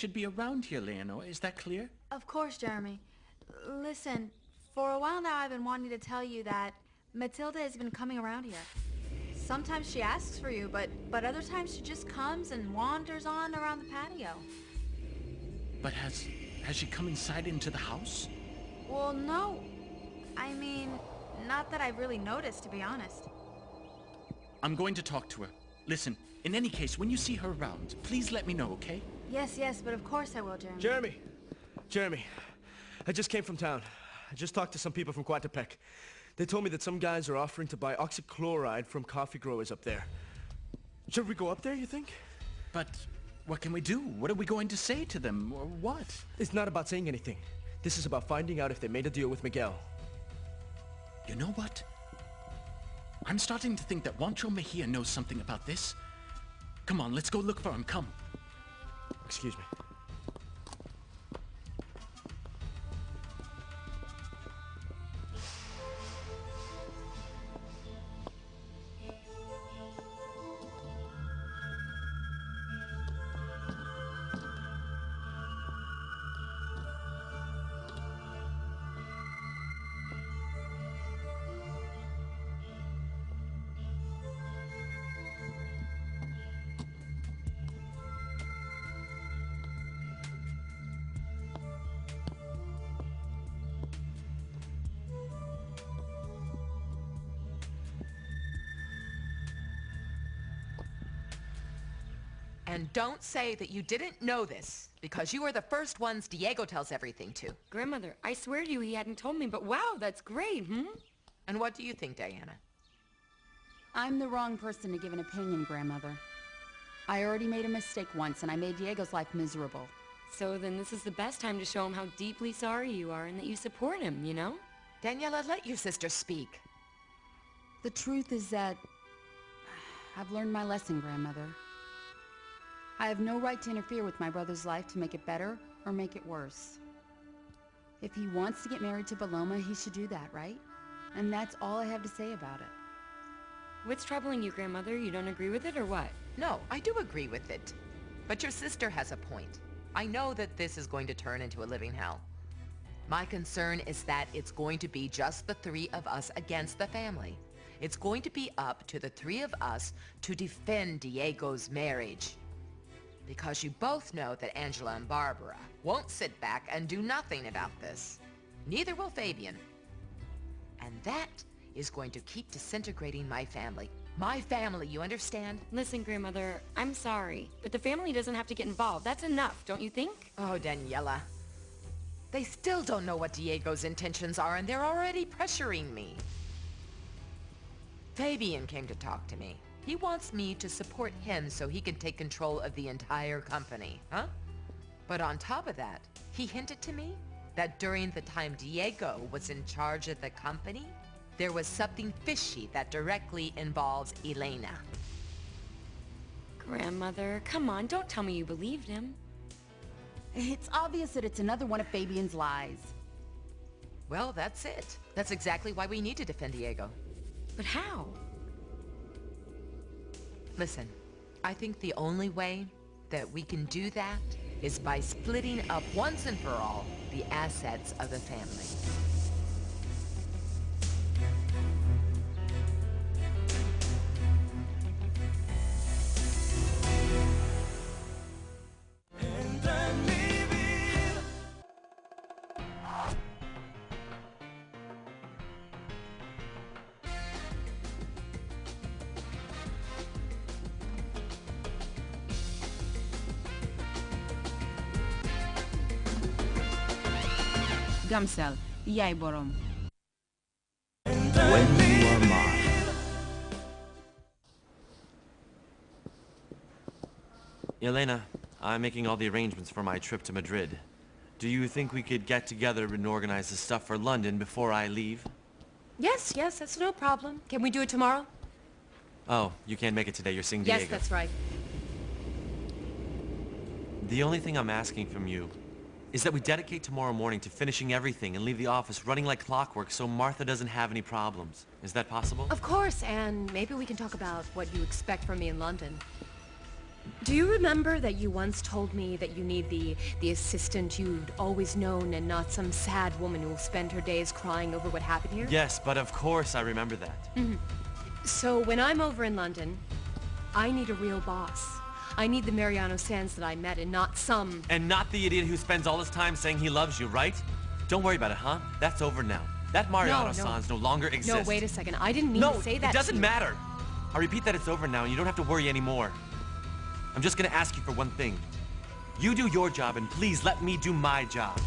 should be around here, Leonor. Is that clear? Of course, Jeremy. Listen, for a while now I've been wanting to tell you that Matilda has been coming around here. Sometimes she asks for you, but other times she just comes and wanders on around the patio. But has she come inside into the house? Well, no. I mean, not that I've really noticed, to be honest. I'm going to talk to her. Listen, in any case, when you see her around, please let me know, okay? Yes, but of course I will, Jeremy. Jeremy, I just came from town. I just talked to some people from Coatepec. They told me that some guys are offering to buy oxychloride from coffee growers up there. Should we go up there, you think? But what can we do? What are we going to say to them, or what? It's not about saying anything. This is about finding out if they made a deal with Miguel. You know what? I'm starting to think that Juancho Mejia knows something about this. Come on, let's go look for him, come. Excuse me. And don't say that you didn't know this, because you are the first ones Diego tells everything to. Grandmother, I swear to you he hadn't told me, but wow, that's great, And what do you think, Diana? I'm the wrong person to give an opinion, Grandmother. I already made a mistake once, and I made Diego's life miserable. So then this is the best time to show him how deeply sorry you are and that you support him, you know? Daniela, let your sister speak. The truth is that I've learned my lesson, Grandmother. I have no right to interfere with my brother's life to make it better or make it worse. If he wants to get married to Paloma, he should do that, right? And that's all I have to say about it. What's troubling you, Grandmother? You don't agree with it or what? No, I do agree with it. But your sister has a point. I know that this is going to turn into a living hell. My concern is that it's going to be just the three of us against the family. It's going to be up to the three of us to defend Diego's marriage. Because you both know that Angela and Barbara won't sit back and do nothing about this. Neither will Fabian. And that is going to keep disintegrating my family. My family, you understand? Listen, Grandmother, I'm sorry, but the family doesn't have to get involved. That's enough, don't you think? Oh, Daniela. They still don't know what Diego's intentions are, and they're already pressuring me. Fabian came to talk to me. He wants me to support him so he can take control of the entire company, huh? But on top of that, he hinted to me that during the time Diego was in charge of the company, there was something fishy that directly involves Elena. Grandmother, come on, don't tell me you believed him. It's obvious that it's another one of Fabian's lies. Well, that's it. That's exactly why we need to defend Diego. But how? Listen, I think the only way that we can do that is by splitting up once and for all the assets of the family. Gamsel, yai borom. When you are mine. Elena, I'm making all the arrangements for my trip to Madrid. Do you think we could get together and organize the stuff for London before I leave? Yes, that's no problem. Can we do it tomorrow? Oh, you can't make it today. You're seeing Diego. Yes, that's right. The only thing I'm asking from you is that we dedicate tomorrow morning to finishing everything and leave the office running like clockwork so Martha doesn't have any problems. Is that possible? Of course, and maybe we can talk about what you expect from me in London. Do you remember that you once told me that you need the assistant you'd always known and not some sad woman who'll spend her days crying over what happened here? Yes, but of course I remember that. So when I'm over in London, I need a real boss. I need the Mariano Sands that I met and not some... And not the idiot who spends all his time saying he loves you, right? Don't worry about it, huh? That's over now. That Mariano Sands no longer exists. No, wait a second. I didn't mean to say that. No, it doesn't matter. I repeat that it's over now and you don't have to worry anymore. I'm just gonna ask you for one thing. You do your job and please let me do my job.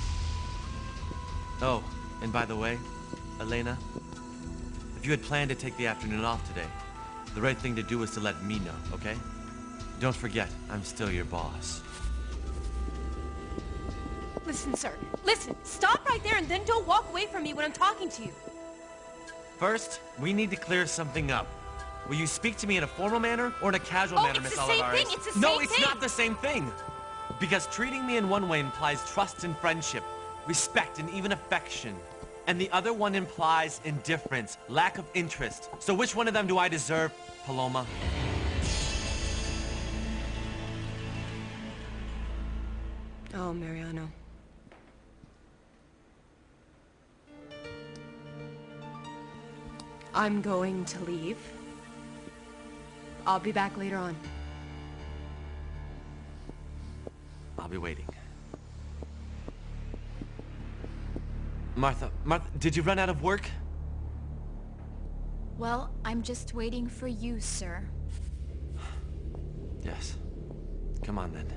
Oh, and by the way, Elena, if you had planned to take the afternoon off today, the right thing to do is to let me know, okay? Don't forget, I'm still your boss. Listen, sir. Listen. Stop right there and then don't walk away from me when I'm talking to you. First, we need to clear something up. Will you speak to me in a formal manner or in a casual manner, Miss Olivares? It's the same thing. It's the same No, thing. it's not the same thing. Because treating me in one way implies trust and friendship, respect and even affection. And the other one implies indifference, lack of interest. So which one of them do I deserve, Paloma? Oh, Mariano. I'm going to leave. I'll be back later on. I'll be waiting. Martha, did you run out of work? Well, I'm just waiting for you, sir. Yes. Come on then.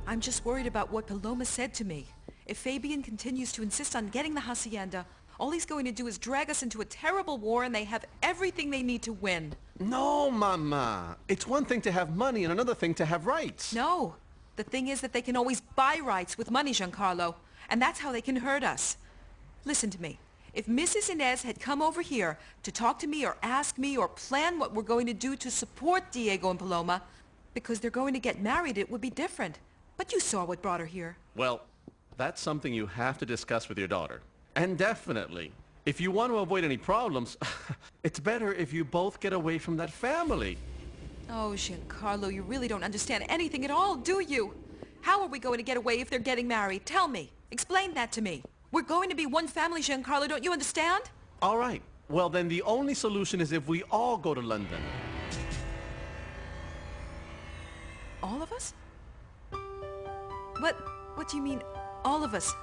I'm just worried about what Paloma said to me. If Fabian continues to insist on getting the hacienda, all he's going to do is drag us into a terrible war and they have everything they need to win. No, Mama. It's one thing to have money and another thing to have rights. No. The thing is that they can always buy rights with money, Giancarlo. And that's how they can hurt us. Listen to me. If Mrs. Inez had come over here to talk to me or ask me or plan what we're going to do to support Diego and Paloma, because they're going to get married, it would be different. But you saw what brought her here. Well, that's something you have to discuss with your daughter. And definitely, if you want to avoid any problems, it's better if you both get away from that family. Oh, Giancarlo, you really don't understand anything at all, do you? How are we going to get away if they're getting married? Tell me. Explain that to me. We're going to be one family, Giancarlo, don't you understand? All right. Well, then the only solution is if we all go to London. All of us? What do you mean, all of us?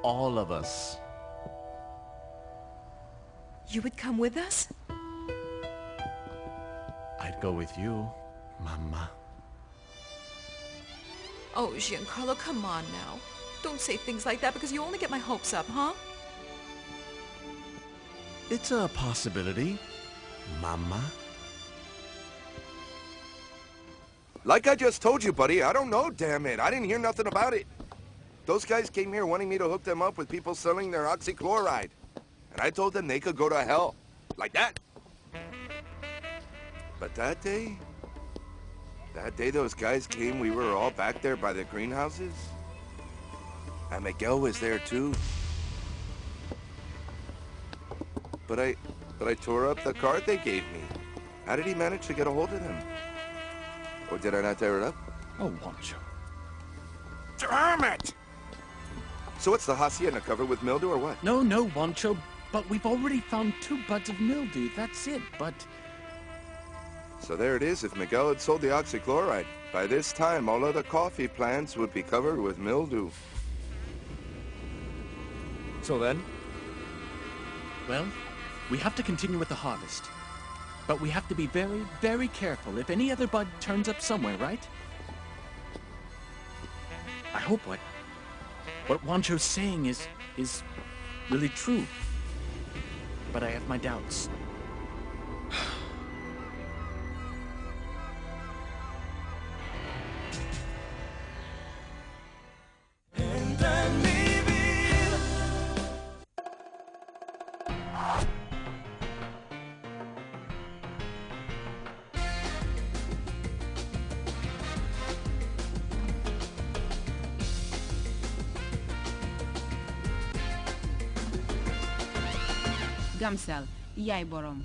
All of us. You would come with us? I'd go with you, Mama. Oh, Giancarlo, come on now. Don't say things like that because you only get my hopes up, huh? It's a possibility, Mama. Like I just told you, buddy, I don't know, damn it. I didn't hear nothing about it. Those guys came here wanting me to hook them up with people selling their oxychloride. And I told them they could go to hell. Like that. But that day those guys came, we were all back there by the greenhouses. And Miguel was there too. But I tore up the card they gave me. How did he manage to get a hold of them? Or did I not tear it up? Oh, Juancho. Damn it! So what's the hacienda covered with mildew or what? No, Juancho, but we've already found 2 buds of mildew, that's it, but... So there it is, if Miguel had sold the oxychloride, by this time all other coffee plants would be covered with mildew. So then? Well, we have to continue with the harvest. But we have to be very, very careful if any other bud turns up somewhere, right? I hope what Juancho's saying is really true. But I have my doubts. Gamsel, yaay borom.